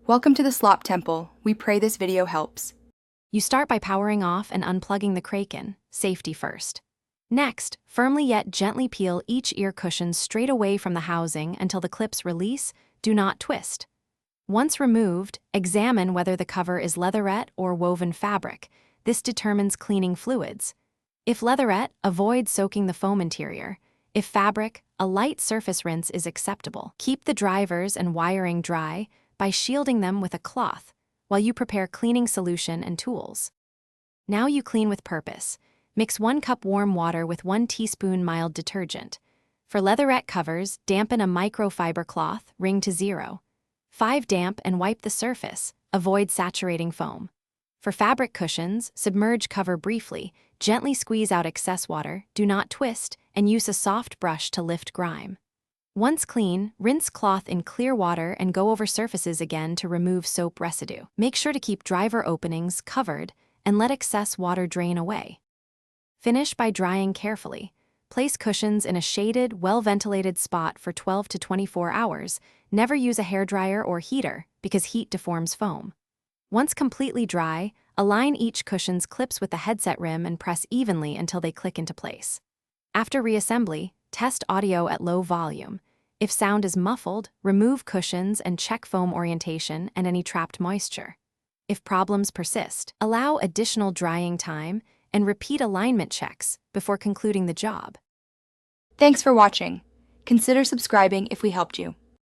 Welcome to the Slop Temple. We pray this video helps. You start by powering off and unplugging the Kraken, safety first. Next, firmly yet gently peel each ear cushion straight away from the housing until the clips release. Do not twist. Once removed, examine whether the cover is leatherette or woven fabric. This determines cleaning fluids. If leatherette, avoid soaking the foam interior. If fabric, a light surface rinse is acceptable. Keep the drivers and wiring dry by shielding them with a cloth while you prepare cleaning solution and tools. Now you clean with purpose. Mix 1 cup warm water with 1 teaspoon mild detergent. For leatherette covers, dampen a microfiber cloth, wring to 0. 5 damp and wipe the surface. Avoid saturating foam. For fabric cushions, submerge cover briefly, gently squeeze out excess water, do not twist, and use a soft brush to lift grime. Once clean, rinse cloth in clear water and go over surfaces again to remove soap residue. Make sure to keep driver openings covered and let excess water drain away. Finish by drying carefully. Place cushions in a shaded, well-ventilated spot for 12 to 24 hours. Never use a hairdryer or heater because heat deforms foam. Once completely dry, align each cushion's clips with the headset rim and press evenly until they click into place. After reassembly, test audio at low volume. If sound is muffled, remove cushions and check foam orientation and any trapped moisture. If problems persist, allow additional drying time and repeat alignment checks before concluding the job. Thanks for watching. Consider subscribing if we helped you.